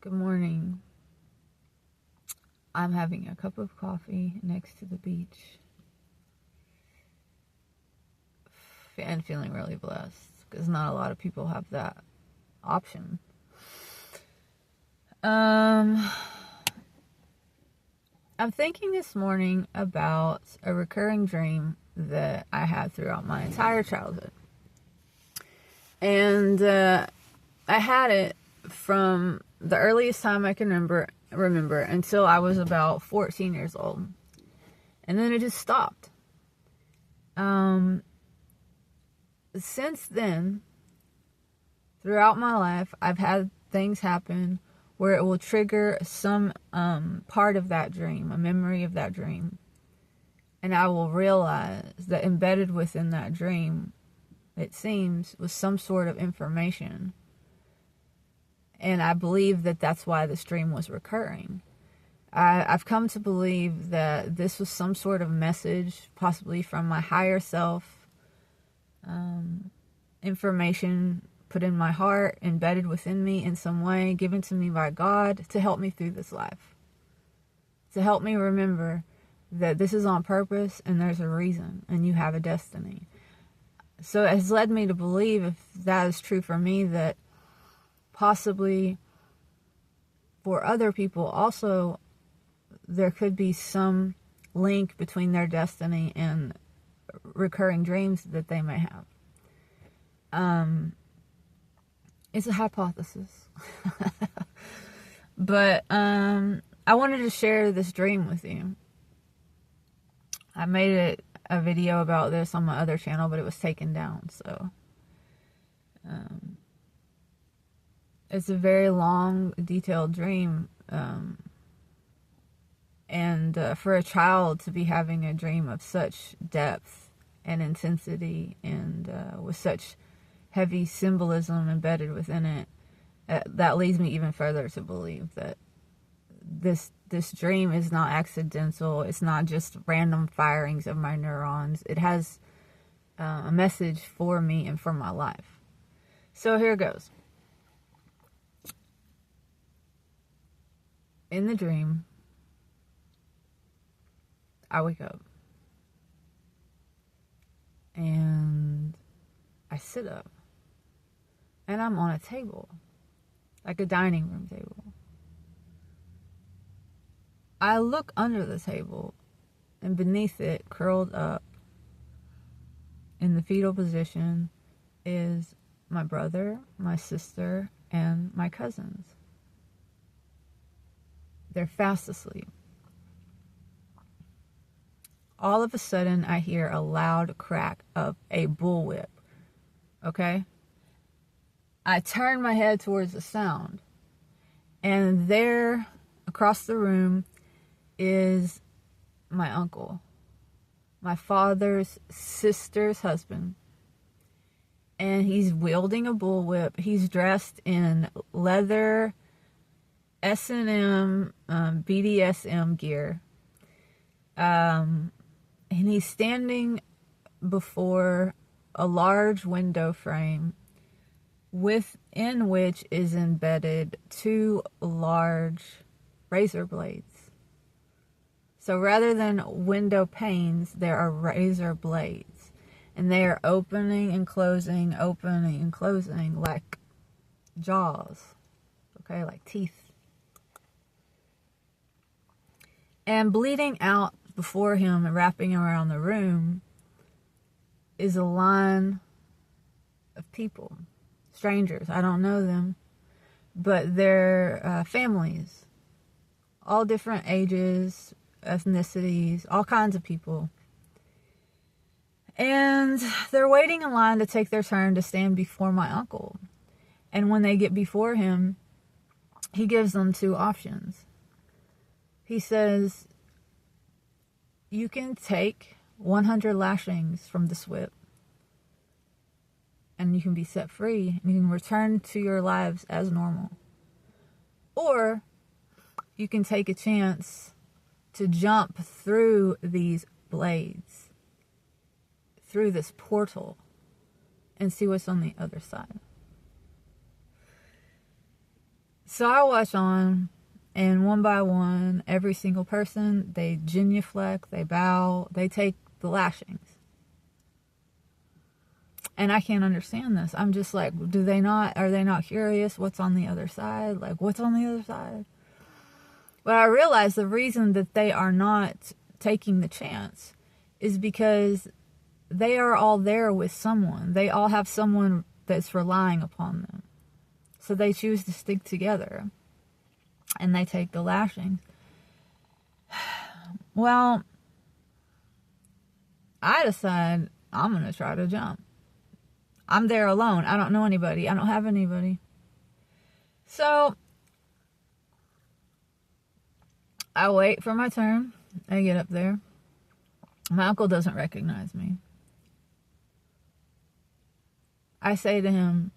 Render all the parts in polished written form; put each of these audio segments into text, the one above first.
Good morning. I'm having a cup of coffee next to the beach and feeling really blessed because not a lot of people have that option. I'm thinking this morning about a recurring dream that I had throughout my entire childhood. And I had it from the earliest time I can remember until I was about 14 years old. And then it just stopped. Since then, throughout my life, I've had things happen where it will trigger some part of that dream, a memory of that dream. And I will realize that embedded within that dream, it seems, was some sort of information. And I believe that that's why this dream was recurring. I've come to believe that this was some sort of message, possibly from my higher self, information put in my heart, embedded within me in some way, given to me by God to help me through this life. To help me remember that this is on purpose and there's a reason and you have a destiny. So it has led me to believe, if that is true for me, that possibly for other people also there could be some link between their destiny and recurring dreams that they may have. It's a hypothesis. But I wanted to share this dream with you. I made a video about this on my other channel, but it was taken down. So it's a very long, detailed dream. And for a child to be having a dream of such depth and intensity and with such heavy symbolism embedded within it, that leads me even further to believe that this dream is not accidental. It's not just random firings of my neurons. It has a message for me and for my life. So here goes. In the dream, I wake up and I sit up and I'm on a table, like a dining room table. I look under the table and beneath it, curled up in the fetal position, is my brother, my sister, and my cousins. They're fast asleep. All of a sudden, I hear a loud crack of a bullwhip. Okay? I turn my head towards the sound. And there, across the room, is my uncle. My father's sister's husband. And he's wielding a bullwhip. He's dressed in leather S&M, BDSM gear. And he's standing before a large window frame within which is embedded two large razor blades. So rather than window panes, there are razor blades. And they are opening and closing like jaws. Okay, like teeth. And bleeding out before him and wrapping around the room is a line of people, strangers. I don't know them, but they're families, all different ages, ethnicities, all kinds of people. And they're waiting in line to take their turn to stand before my uncle. And when they get before him, he gives them two options. He says, you can take 100 lashings from this whip and you can be set free and you can return to your lives as normal. Or you can take a chance to jump through these blades, through this portal, and see what's on the other side. So I watch on, and one by one, every single person, they genuflect, they bow, they take the lashings. And I can't understand this. I'm just like, are they not curious what's on the other side? Like, what's on the other side? But I realize the reason that they are not taking the chance is because they are all there with someone. They all have someone that's relying upon them. So they choose to stick together. And they take the lashings. Well, I decide I'm going to try to jump. I'm there alone. I don't know anybody. I don't have anybody. So I wait for my turn. I get up there. My uncle doesn't recognize me. I say to him,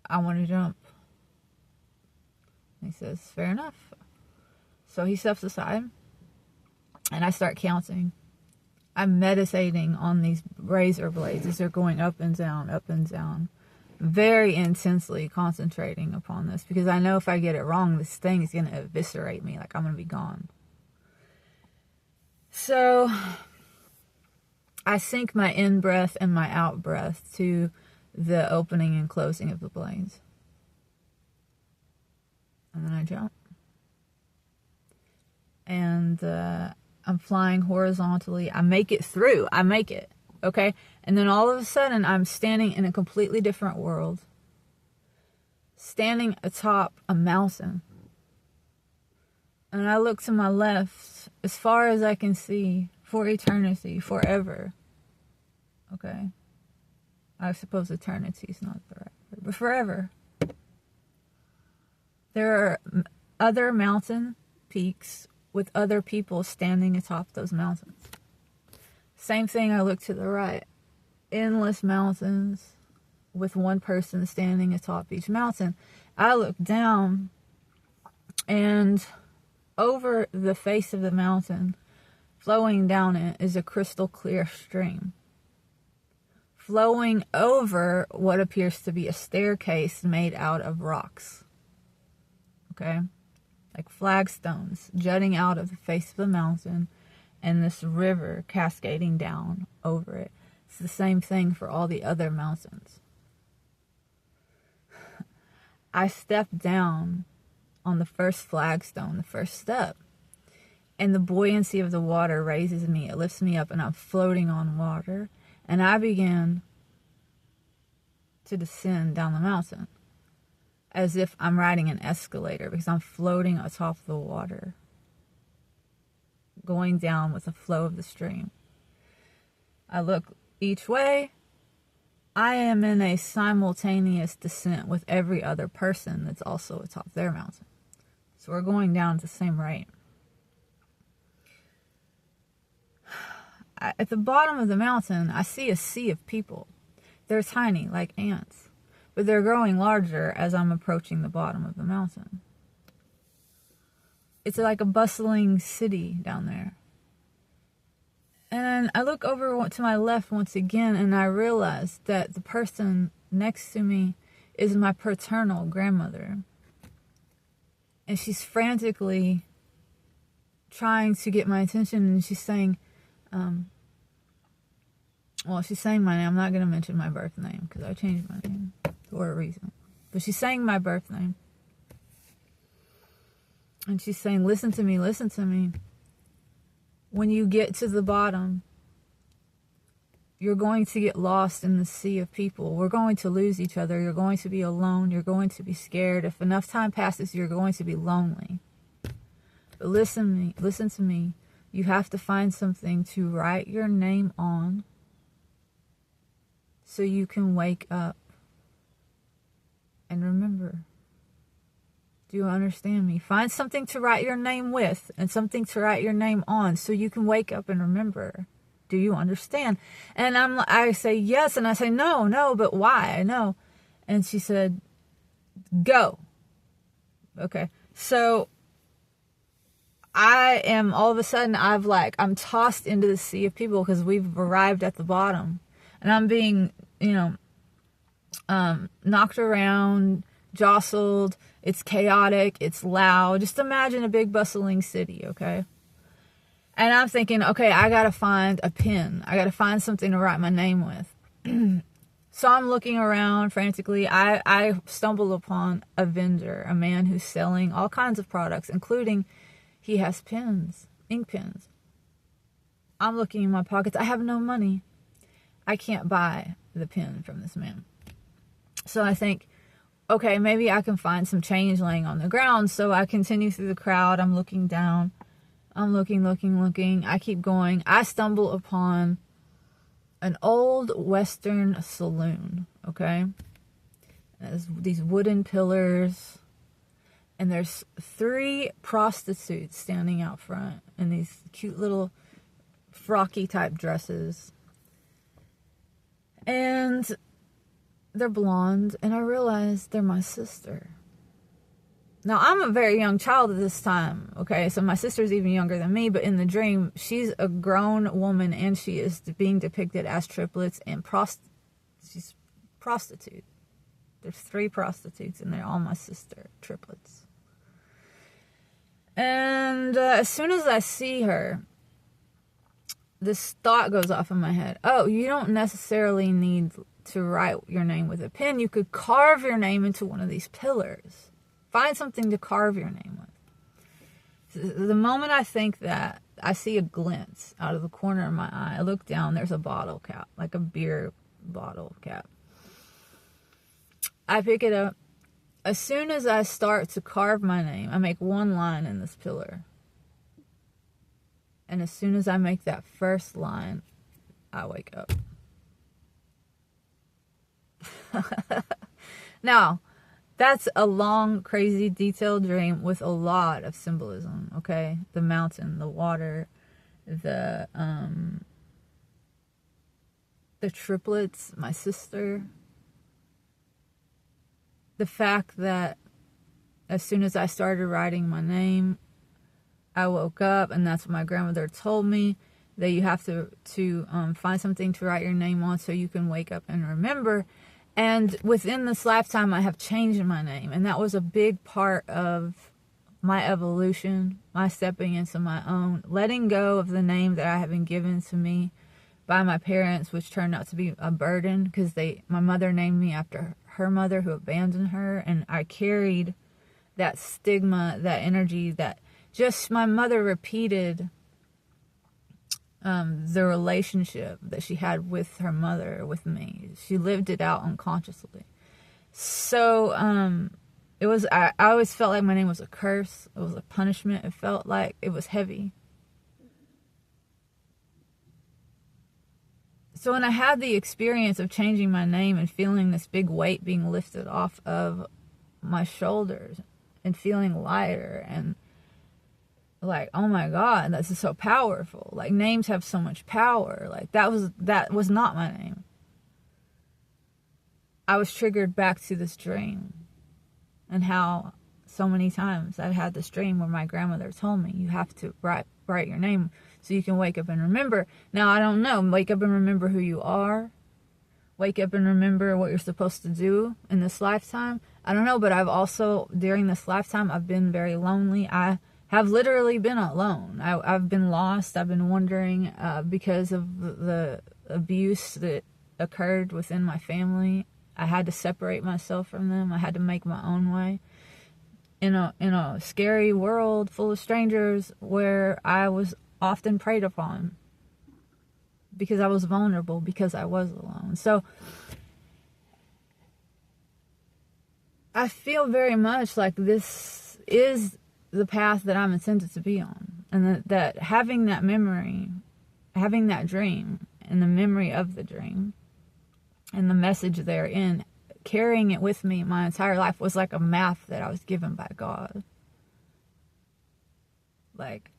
I want to jump. He says, fair enough. So he steps aside, and I start counting. I'm meditating on these razor blades as they're going up and down, very intensely concentrating upon this, because I know if I get it wrong, this thing is going to eviscerate me, like I'm going to be gone. So I sync my in-breath and my out-breath to the opening and closing of the blades. And then I jump. And I'm flying horizontally. I make it through. I make it. Okay? And then all of a sudden, I'm standing in a completely different world. Standing atop a mountain. And I look to my left, as far as I can see, for eternity, forever. Okay? I suppose eternity is not the right word, but forever. There are other mountain peaks with other people standing atop those mountains. Same thing, I look to the right. Endless mountains with one person standing atop each mountain. I look down, and over the face of the mountain, flowing down it, is a crystal clear stream. Flowing over what appears to be a staircase made out of rocks. Okay? Like flagstones jutting out of the face of the mountain, and this river cascading down over it. It's the same thing for all the other mountains. I step down on the first flagstone, the first step, and the buoyancy of the water raises me. It lifts me up, and I'm floating on water, and I begin to descend down the mountain as if I'm riding an escalator, because I'm floating atop the water, going down with the flow of the stream. I look each way. I am in a simultaneous descent with every other person that's also atop their mountain. So we're going down at the same rate. At the bottom of the mountain, I see a sea of people. They're tiny, like ants, but they're growing larger as I'm approaching the bottom of the mountain. It's like a bustling city down there. And I look over to my left once again, and I realize that the person next to me is my paternal grandmother. And she's frantically trying to get my attention, and she's saying, she's saying my name. I'm not going to mention my birth name, because I changed my name for a reason. But she's saying my birth name. And she's saying, listen to me, listen to me. When you get to the bottom, you're going to get lost in the sea of people. We're going to lose each other. You're going to be alone. You're going to be scared. If enough time passes, you're going to be lonely. But listen to me. You have to find something to write your name on so you can wake up and remember. Do you understand me? Find something to write your name with and something to write your name on so you can wake up and remember. Do you understand? And I say yes, and I say no, but why? No. And she said, go. Okay. So I am, all of a sudden, I'm tossed into the sea of people because we've arrived at the bottom. And I'm being, knocked around, jostled, it's chaotic, it's loud. Just imagine a big bustling city, okay? And I'm thinking, okay, I gotta find a pen. I gotta find something to write my name with. So I'm looking around frantically. I stumble upon a vendor, a man who's selling all kinds of products, including he has pens, ink pens. I'm looking in my pockets. I have no money. I can't buy the pen from this man. So I think, okay, maybe I can find some change laying on the ground. So I continue through the crowd. I'm looking down. I'm looking. I keep going. I stumble upon an old Western saloon, okay? There's these wooden pillars, and there's 3 prostitutes standing out front in these cute little frocky type dresses. And they're blonde, and I realize they're my sister. Now, I'm a very young child at this time, okay? So my sister's even younger than me, but in the dream, she's a grown woman, and she is being depicted as triplets, and she's prostitute. There's 3 prostitutes, and they're all my sister, triplets. And as soon as I see her, this thought goes off in my head. Oh, you don't necessarily need to write your name with a pen. You could carve your name into one of these pillars. Find something to carve your name with. The moment I think that, I see a glint out of the corner of my eye. I look down, there's a bottle cap, like a beer bottle cap. I pick it up. As soon as I start to carve my name, I make one line in this pillar. And as soon as I make that first line, I wake up. Now, that's a long, crazy, detailed dream with a lot of symbolism, okay? The mountain, the water, the triplets, my sister. The fact that as soon as I started writing my name, I woke up, and that's what my grandmother told me, that you have to find something to write your name on so you can wake up and remember. And within this lifetime, I have changed my name. And that was a big part of my evolution, my stepping into my own, letting go of the name that I had been given to me by my parents, which turned out to be a burden because my mother named me after her mother who abandoned her. And I carried that stigma, that energy, that just my mother repeated the relationship that she had with her mother, with me. She lived it out unconsciously. So it was, I always felt like my name was a curse. It was a punishment. It felt like it was heavy. So when I had the experience of changing my name and feeling this big weight being lifted off of my shoulders and feeling lighter and like, oh my God, this is so powerful. Like, names have so much power. Like, that was not my name. I was triggered back to this dream and how so many times I've had this dream where my grandmother told me, you have to write your name so you can wake up and remember. Now, I don't know. Wake up and remember who you are. Wake up and remember what you're supposed to do in this lifetime. I don't know, but I've also, during this lifetime, I've been very lonely. I have literally been alone. I've been lost. I've been wondering because of the abuse that occurred within my family. I had to separate myself from them. I had to make my own way in a scary world full of strangers where I was often preyed upon because I was vulnerable, because I was alone. So I feel very much like this is the path that I'm intended to be on. And that having that memory, having that dream, and the memory of the dream, and the message therein, carrying it with me my entire life was like a map that I was given by God. Like,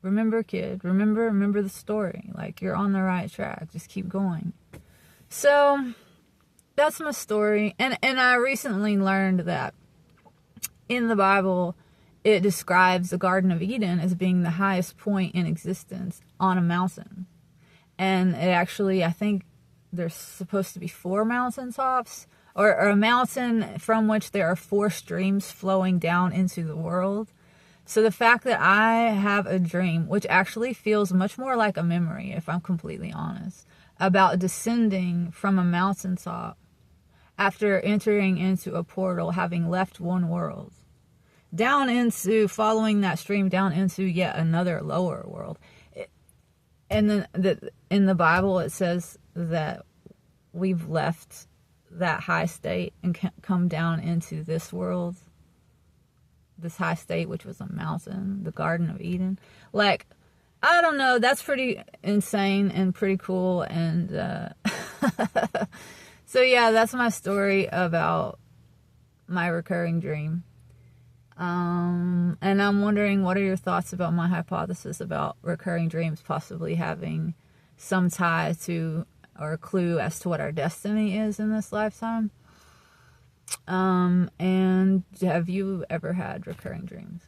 remember, kid, remember the story. Like, you're on the right track. Just keep going. So, that's my story. And I recently learned that in the Bible, it describes the Garden of Eden as being the highest point in existence on a mountain. And it actually, I think there's supposed to be 4 mountaintops or a mountain from which there are 4 streams flowing down into the world. So the fact that I have a dream, which actually feels much more like a memory, if I'm completely honest, about descending from a mountaintop after entering into a portal, having left one world, down into, following that stream down into yet another lower world. And then in the Bible, it says that we've left that high state and come down into this world, this high state, which was a mountain, the Garden of Eden. Like, I don't know, that's pretty insane and pretty cool. And so yeah, that's my story about my recurring dream. And I'm wondering, what are your thoughts about my hypothesis about recurring dreams possibly having some tie to, or a clue as to what our destiny is in this lifetime? And have you ever had recurring dreams?